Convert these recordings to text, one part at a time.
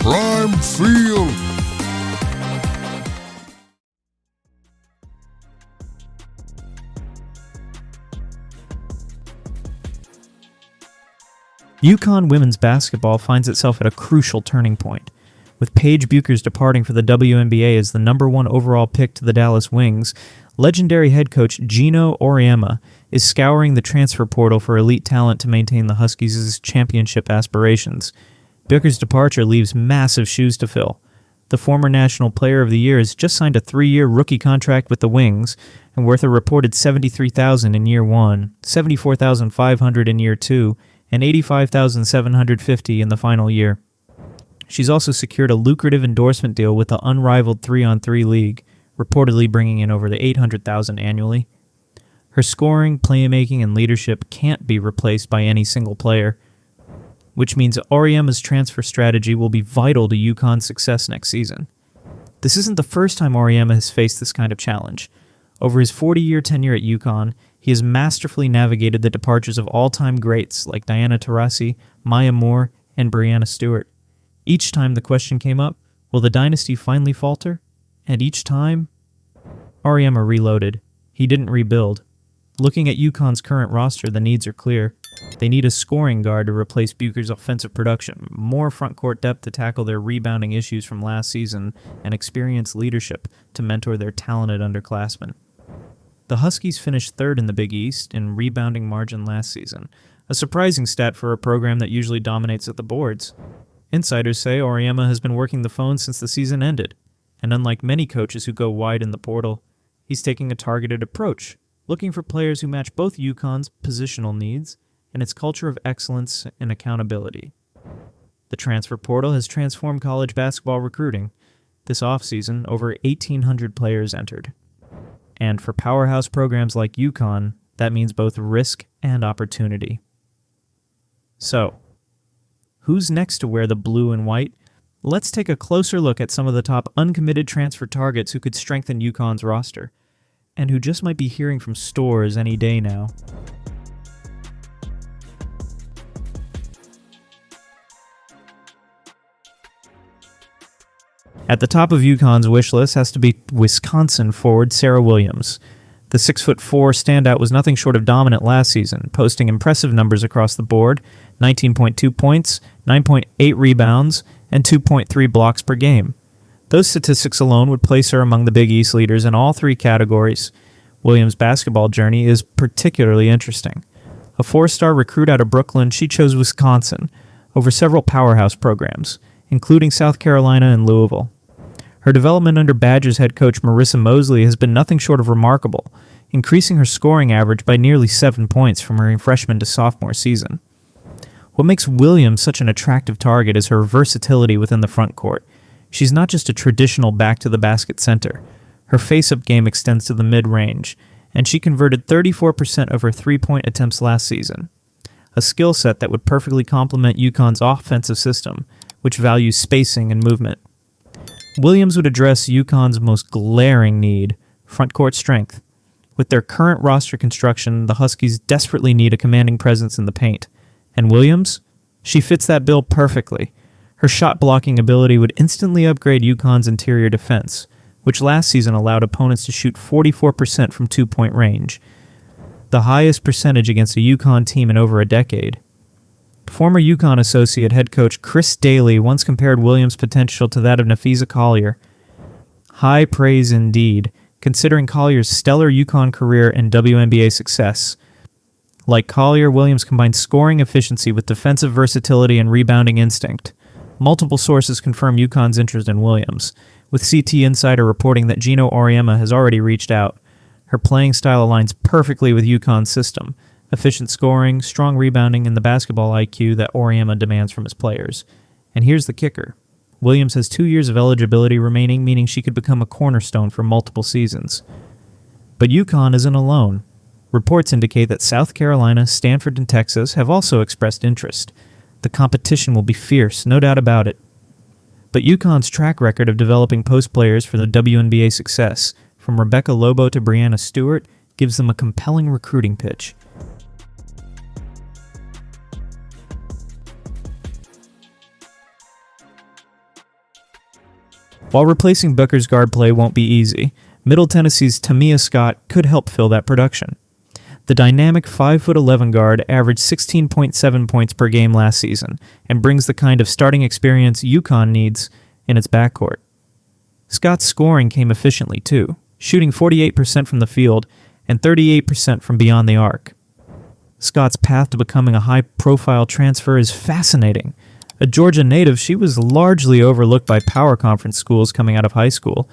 Prime Field. UConn women's basketball finds itself at a crucial turning point. With Paige Bueckers departing for the WNBA as the #1 overall pick to the Dallas Wings, legendary head coach Geno Auriemma is scouring the transfer portal for elite talent to maintain the Huskies' championship aspirations. Bueckers' departure leaves massive shoes to fill. The former National Player of the Year has just signed a 3-year rookie contract with the Wings and worth a reported $73,000 in year 1, $74,500 in year 2, and $85,750 in the final year. She's also secured a lucrative endorsement deal with the unrivaled 3-on-3 league, reportedly bringing in over the $800,000 annually. Her scoring, playmaking, and leadership can't be replaced by any single player, which means Auriemma's transfer strategy will be vital to UConn's success next season. This isn't the first time Auriemma has faced this kind of challenge. Over his 40-year tenure at UConn, he has masterfully navigated the departures of all-time greats like Diana Taurasi, Maya Moore, and Breanna Stewart. Each time the question came up, will the dynasty finally falter? And each time, Auriemma reloaded. He didn't rebuild. Looking at UConn's current roster, the needs are clear. They need a scoring guard to replace Bueckers' offensive production, more front-court depth to tackle their rebounding issues from last season, and experienced leadership to mentor their talented underclassmen. The Huskies finished 3rd in the Big East in rebounding margin last season, a surprising stat for a program that usually dominates at the boards. Insiders say Auriemma has been working the phone since the season ended, and unlike many coaches who go wide in the portal, he's taking a targeted approach, looking for players who match both UConn's positional needs and its culture of excellence and accountability. The transfer portal has transformed college basketball recruiting. This offseason, over 1,800 players entered. And for powerhouse programs like UConn, that means both risk and opportunity. So, who's next to wear the blue and white? Let's take a closer look at some of the top uncommitted transfer targets who could strengthen UConn's roster, and who just might be hearing from stores any day now. At the top of UConn's wish list has to be Wisconsin forward Serah Williams. The 6'4" standout was nothing short of dominant last season, posting impressive numbers across the board: 19.2 points, 9.8 rebounds, and 2.3 blocks per game. Those statistics alone would place her among the Big East leaders in all 3 categories. Williams' basketball journey is particularly interesting. A 4-star recruit out of Brooklyn, she chose Wisconsin over several powerhouse programs, including South Carolina and Louisville. Her development under Badgers head coach Marissa Mosley has been nothing short of remarkable, increasing her scoring average by nearly 7 points from her freshman to sophomore season. What makes Williams such an attractive target is her versatility within the front court. She's not just a traditional back-to-the-basket center. Her face-up game extends to the mid-range, and she converted 34% of her three-point attempts last season, a skill set that would perfectly complement UConn's offensive system, which values spacing and movement. Williams would address UConn's most glaring need, front court strength. With their current roster construction, the Huskies desperately need a commanding presence in the paint. And Williams? She fits that bill perfectly. Her shot-blocking ability would instantly upgrade UConn's interior defense, which last season allowed opponents to shoot 44% from two-point range, the highest percentage against a UConn team in over a decade. Former UConn associate head coach Chris Daly once compared Williams' potential to that of Nafisa Collier. High praise indeed, considering Collier's stellar UConn career and WNBA success. Like Collier, Williams combines scoring efficiency with defensive versatility and rebounding instinct. Multiple sources confirm UConn's interest in Williams, with CT Insider reporting that Geno Auriemma has already reached out. Her playing style aligns perfectly with UConn's system: efficient scoring, strong rebounding, and the basketball IQ that Auriemma demands from his players. And here's the kicker. Williams has 2 years of eligibility remaining, meaning she could become a cornerstone for multiple seasons. But UConn isn't alone. Reports indicate that South Carolina, Stanford, and Texas have also expressed interest. The competition will be fierce, no doubt about it. But UConn's track record of developing post players for the WNBA success, from Rebecca Lobo to Breanna Stewart, gives them a compelling recruiting pitch. While replacing Booker's guard play won't be easy, Middle Tennessee's Tamia Scott could help fill that production. The dynamic 5'11" guard averaged 16.7 points per game last season and brings the kind of starting experience UConn needs in its backcourt. Scott's scoring came efficiently too, shooting 48% from the field and 38% from beyond the arc. Scott's path to becoming a high-profile transfer is fascinating. A Georgia native, she was largely overlooked by power conference schools coming out of high school,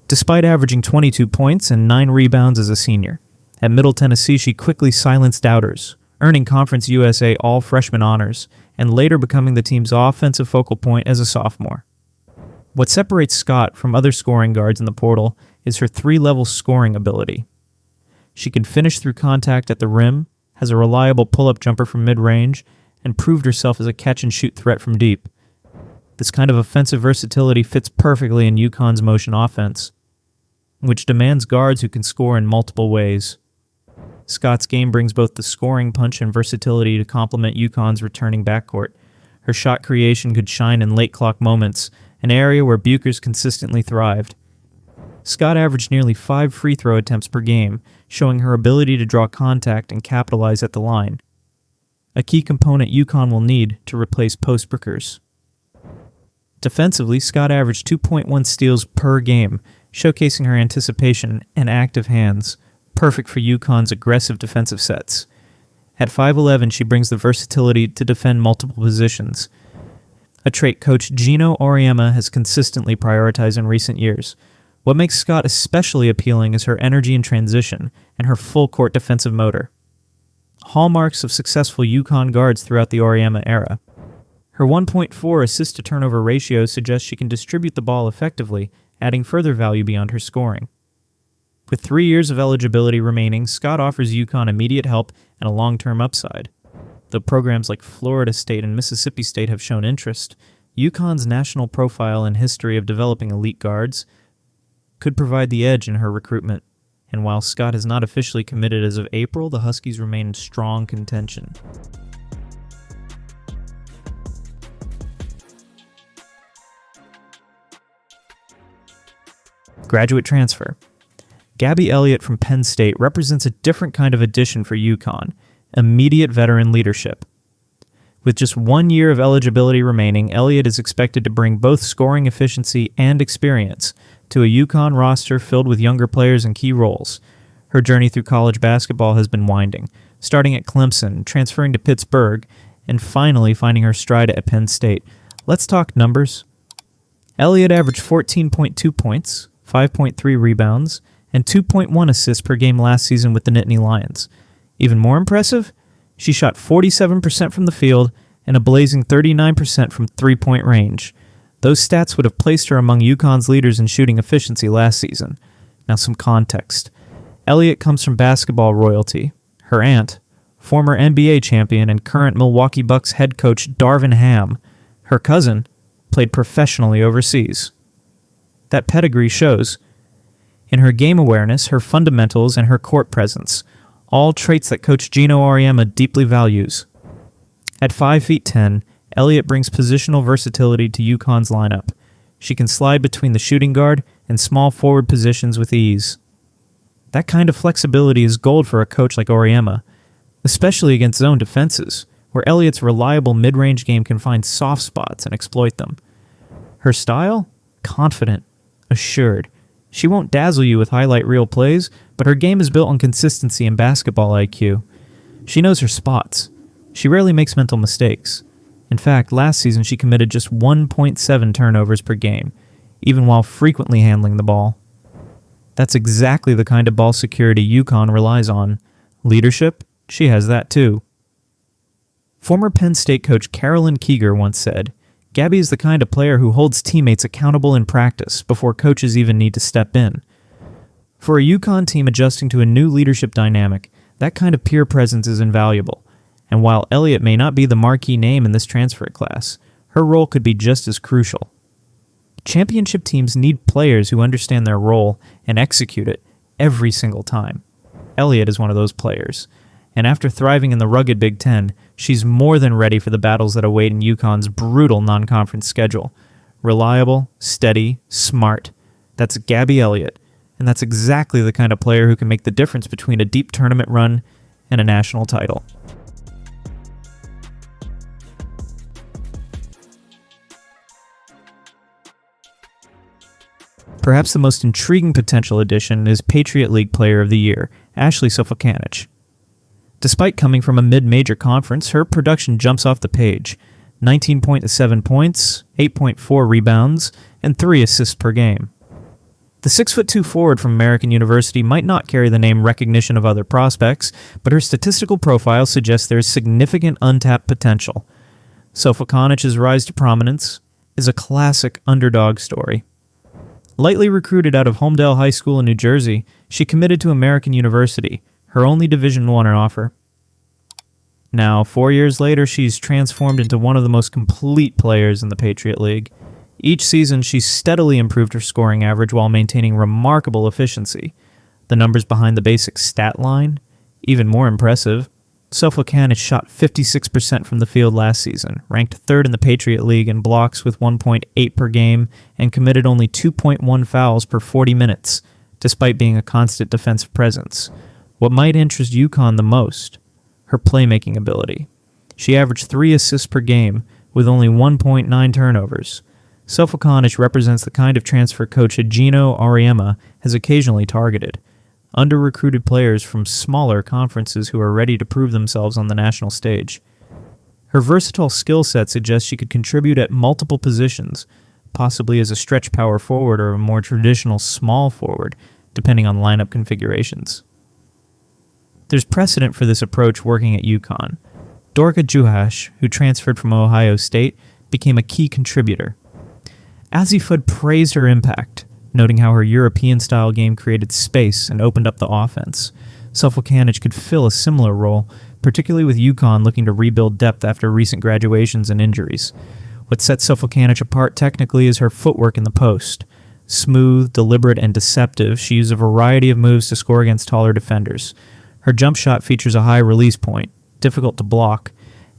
despite averaging 22 points and 9 rebounds as a senior. At Middle Tennessee, she quickly silenced doubters, earning Conference USA All-Freshman honors, and later becoming the team's offensive focal point as a sophomore. What separates Scott from other scoring guards in the portal is her 3-level scoring ability. She can finish through contact at the rim, has a reliable pull-up jumper from mid-range, and proved herself as a catch-and-shoot threat from deep. This kind of offensive versatility fits perfectly in UConn's motion offense, which demands guards who can score in multiple ways. Scott's game brings both the scoring punch and versatility to complement UConn's returning backcourt. Her shot creation could shine in late-clock moments, an area where Bueckers consistently thrived. Scott averaged nearly 5 free throw attempts per game, showing her ability to draw contact and capitalize at the line, a key component UConn will need to replace Post-Bueckers. Defensively, Scott averaged 2.1 steals per game, showcasing her anticipation and active hands, perfect for UConn's aggressive defensive sets. At 5'11", she brings the versatility to defend multiple positions, a trait coach Geno Auriemma has consistently prioritized in recent years. What makes Scott especially appealing is her energy in transition and her full-court defensive motor, hallmarks of successful UConn guards throughout the Auriemma era. Her 1.4 assist-to-turnover ratio suggests she can distribute the ball effectively, adding further value beyond her scoring. With 3 years of eligibility remaining, Scott offers UConn immediate help and a long-term upside. Though programs like Florida State and Mississippi State have shown interest, UConn's national profile and history of developing elite guards could provide the edge in her recruitment. And while Scott has not officially committed as of April, the Huskies remain in strong contention. Graduate transfer. Gabby Elliott from Penn State represents a different kind of addition for UConn, immediate veteran leadership. With just 1 year of eligibility remaining, Elliott is expected to bring both scoring efficiency and experience to a UConn roster filled with younger players in key roles. Her journey through college basketball has been winding, starting at Clemson, transferring to Pittsburgh, and finally finding her stride at Penn State. Let's talk numbers. Elliott averaged 14.2 points, 5.3 rebounds, and 2.1 assists per game last season with the Nittany Lions. Even more impressive, she shot 47% from the field and a blazing 39% from three-point range. Those stats would have placed her among UConn's leaders in shooting efficiency last season. Now some context. Elliott comes from basketball royalty. Her aunt, former NBA champion and current Milwaukee Bucks head coach Darvin Ham. Her cousin played professionally overseas. That pedigree shows in her game awareness, her fundamentals, and her court presence, all traits that Coach Geno Auriemma deeply values. At 5'10", Elliott brings positional versatility to UConn's lineup. She can slide between the shooting guard and small forward positions with ease. That kind of flexibility is gold for a coach like Auriemma, especially against zone defenses, where Elliott's reliable mid-range game can find soft spots and exploit them. Her style? Confident, assured. She won't dazzle you with highlight reel plays, but her game is built on consistency and basketball IQ. She knows her spots. She rarely makes mental mistakes. In fact, last season she committed just 1.7 turnovers per game, even while frequently handling the ball. That's exactly the kind of ball security UConn relies on. Leadership? She has that too. Former Penn State coach Carolyn Keeger once said, "Gabby is the kind of player who holds teammates accountable in practice before coaches even need to step in." For a UConn team adjusting to a new leadership dynamic, that kind of peer presence is invaluable. And while Elliott may not be the marquee name in this transfer class, her role could be just as crucial. Championship teams need players who understand their role and execute it every single time. Elliott is one of those players. And after thriving in the rugged Big Ten, she's more than ready for the battles that await in UConn's brutal non-conference schedule. Reliable, steady, smart. That's Gabby Elliott, and that's exactly the kind of player who can make the difference between a deep tournament run and a national title. Perhaps the most intriguing potential addition is Patriot League Player of the Year, Ashley Sofokanich. Despite coming from a mid-major conference, her production jumps off the page. 19.7 points, 8.4 rebounds, and 3 assists per game. The 6'2" forward from American University might not carry the name recognition of other prospects, but her statistical profile suggests there is significant untapped potential. Sofokanich's rise to prominence is a classic underdog story. Lightly recruited out of Homedale High School in New Jersey, she committed to American University, her only Division I offer. Now, 4 years later, she's transformed into one of the most complete players in the Patriot League. Each season, she's steadily improved her scoring average while maintaining remarkable efficiency. The numbers behind the basic stat line? Even more impressive. Sofokanich shot 56% from the field last season, ranked third in the Patriot League in blocks with 1.8 per game, and committed only 2.1 fouls per 40 minutes, despite being a constant defensive presence. What might interest UConn the most? Her playmaking ability. She averaged 3 assists per game, with only 1.9 turnovers. Sofokanich represents the kind of transfer coach Geno Auriemma has occasionally targeted. Under-recruited players from smaller conferences who are ready to prove themselves on the national stage. Her versatile skill set suggests she could contribute at multiple positions, possibly as a stretch power forward or a more traditional small forward, depending on lineup configurations. There's precedent for this approach working at UConn. Dorka Juhasz, who transferred from Ohio State, became a key contributor. Azzi praised her impact, noting how her European-style game created space and opened up the offense. Sofokanich could fill a similar role, particularly with UConn looking to rebuild depth after recent graduations and injuries. What sets Sofokanich apart technically is her footwork in the post. Smooth, deliberate, and deceptive, she used a variety of moves to score against taller defenders. Her jump shot features a high release point, difficult to block,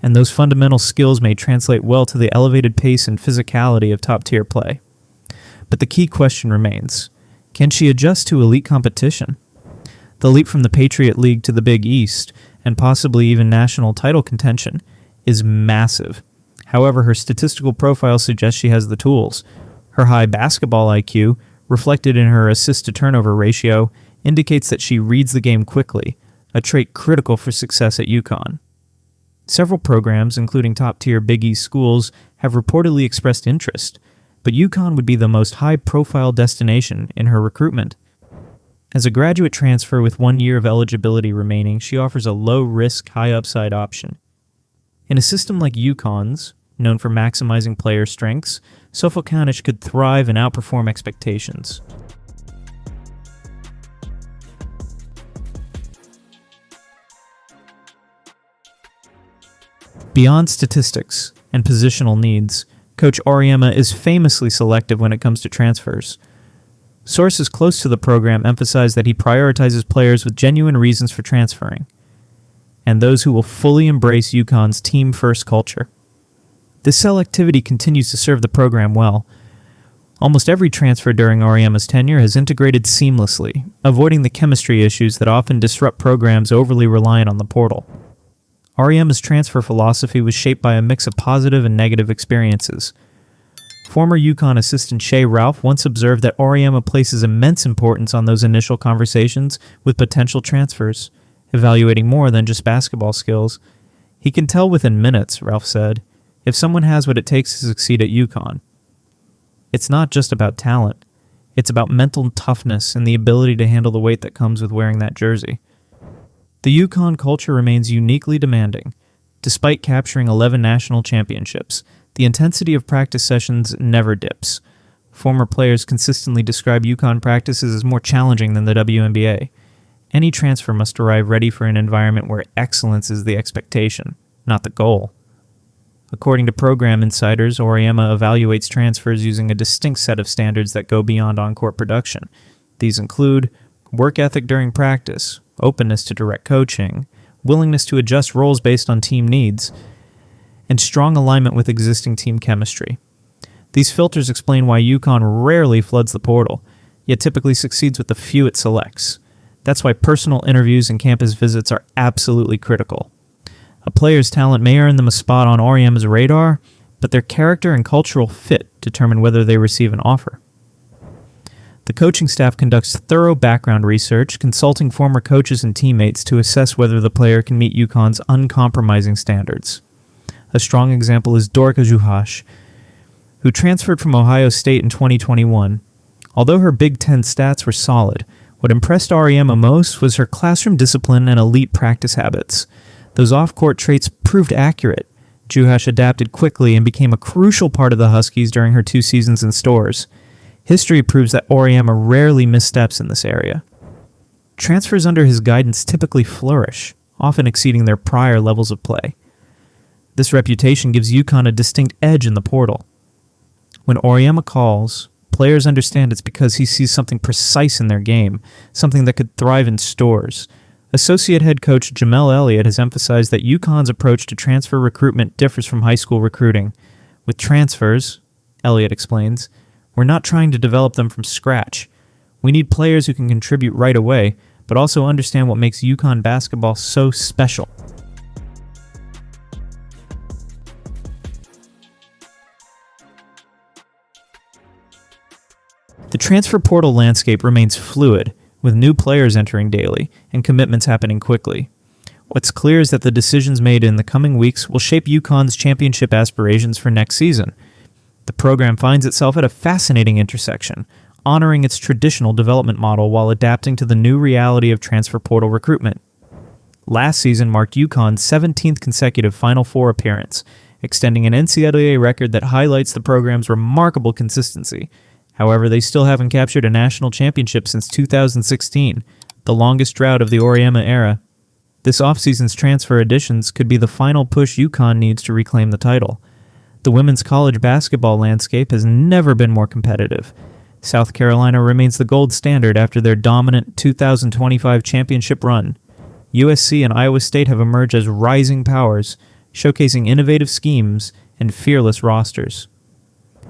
and those fundamental skills may translate well to the elevated pace and physicality of top-tier play. But the key question remains, can she adjust to elite competition? The leap from the Patriot League to the Big East, and possibly even national title contention, is massive. However, her statistical profile suggests she has the tools. Her high basketball IQ, reflected in her assist-to-turnover ratio, indicates that she reads the game quickly, a trait critical for success at UConn. Several programs, including top-tier Big East schools, have reportedly expressed interest, but UConn would be the most high-profile destination in her recruitment. As a graduate transfer with 1 year of eligibility remaining, she offers a low-risk, high-upside option. In a system like UConn's, known for maximizing player strengths, Sofokanich could thrive and outperform expectations. Beyond statistics and positional needs, Coach Auriemma is famously selective when it comes to transfers. Sources close to the program emphasize that he prioritizes players with genuine reasons for transferring, and those who will fully embrace UConn's team-first culture. This selectivity continues to serve the program well. Almost every transfer during Auriemma's tenure has integrated seamlessly, avoiding the chemistry issues that often disrupt programs overly reliant on the portal. Auriemma's transfer philosophy was shaped by a mix of positive and negative experiences. Former UConn assistant Shea Ralph once observed that Auriemma places immense importance on those initial conversations with potential transfers, evaluating more than just basketball skills. He can tell within minutes, Ralph said, if someone has what it takes to succeed at UConn. It's not just about talent. It's about mental toughness and the ability to handle the weight that comes with wearing that jersey. The UConn culture remains uniquely demanding. Despite capturing 11 national championships, the intensity of practice sessions never dips. Former players consistently describe UConn practices as more challenging than the WNBA. Any transfer must arrive ready for an environment where excellence is the expectation, not the goal. According to program insiders, Auriemma evaluates transfers using a distinct set of standards that go beyond on-court production. These include work ethic during practice, openness to direct coaching, willingness to adjust roles based on team needs, and strong alignment with existing team chemistry. These filters explain why UConn rarely floods the portal, yet typically succeeds with the few it selects. That's why personal interviews and campus visits are absolutely critical. A player's talent may earn them a spot on Auriemma's radar, but their character and cultural fit determine whether they receive an offer. The coaching staff conducts thorough background research, consulting former coaches and teammates to assess whether the player can meet UConn's uncompromising standards. A strong example is Dorka Juhasz, who transferred from Ohio State in 2021. Although her Big Ten stats were solid, what impressed Auriemma most was her classroom discipline and elite practice habits. Those off-court traits proved accurate. Juhasz adapted quickly and became a crucial part of the Huskies during her 2 seasons in Storrs. History proves that Auriemma rarely missteps in this area. Transfers under his guidance typically flourish, often exceeding their prior levels of play. This reputation gives UConn a distinct edge in the portal. When Auriemma calls, players understand it's because he sees something precise in their game, something that could thrive in Storrs. Associate head coach Gabby Elliott has emphasized that UConn's approach to transfer recruitment differs from high school recruiting. With transfers, Elliott explains, we're not trying to develop them from scratch. We need players who can contribute right away, but also understand what makes UConn basketball so special. The transfer portal landscape remains fluid, with new players entering daily and commitments happening quickly. What's clear is that the decisions made in the coming weeks will shape UConn's championship aspirations for next season. The program finds itself at a fascinating intersection, honoring its traditional development model while adapting to the new reality of transfer portal recruitment. Last season marked UConn's 17th consecutive Final Four appearance, extending an NCAA record that highlights the program's remarkable consistency. However, they still haven't captured a national championship since 2016, the longest drought of the Auriemma era. This offseason's transfer additions could be the final push UConn needs to reclaim the title. The women's college basketball landscape has never been more competitive. South Carolina remains the gold standard after their dominant 2025 championship run. USC and Iowa State have emerged as rising powers, showcasing innovative schemes and fearless rosters.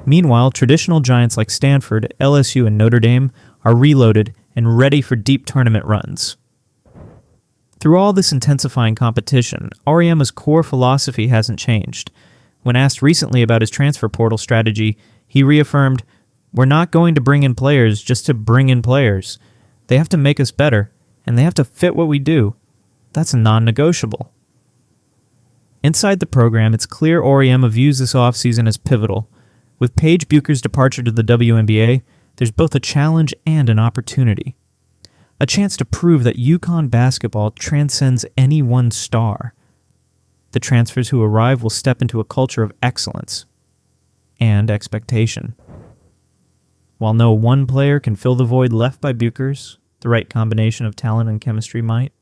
Meanwhile, traditional giants like Stanford, LSU, and Notre Dame are reloaded and ready for deep tournament runs. Through all this intensifying competition, Auriemma's core philosophy hasn't changed. When asked recently about his transfer portal strategy, he reaffirmed, "We're not going to bring in players just to bring in players. They have to make us better, and they have to fit what we do. That's non-negotiable." Inside the program, it's clear Auriemma views this offseason as pivotal. With Paige Bueckers' departure to the WNBA, there's both a challenge and an opportunity. A chance to prove that UConn basketball transcends any one star. The transfers who arrive will step into a culture of excellence and expectation. While no one player can fill the void left by Bueckers, the right combination of talent and chemistry might.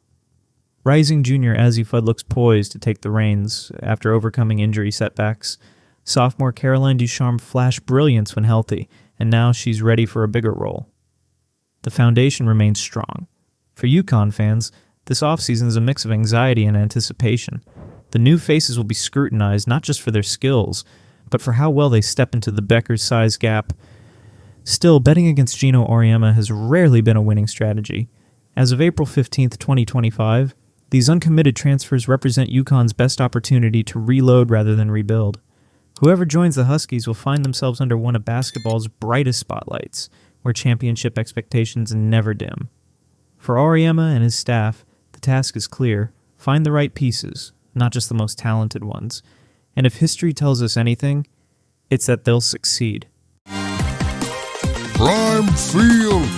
Rising junior Azzi looks poised to take the reins after overcoming injury setbacks. Sophomore Caroline Ducharme flashed brilliance when healthy, and now she's ready for a bigger role. The foundation remains strong. For UConn fans, this offseason is a mix of anxiety and anticipation. The new faces will be scrutinized not just for their skills, but for how well they step into the Bueckers size gap. Still, betting against Geno Auriemma has rarely been a winning strategy. As of April 15th, 2025, these uncommitted transfers represent UConn's best opportunity to reload rather than rebuild. Whoever joins the Huskies will find themselves under one of basketball's brightest spotlights, where championship expectations never dim. For Auriemma and his staff, the task is clear. Find the right pieces, not just the most talented ones. And if history tells us anything, it's that they'll succeed. Prime Field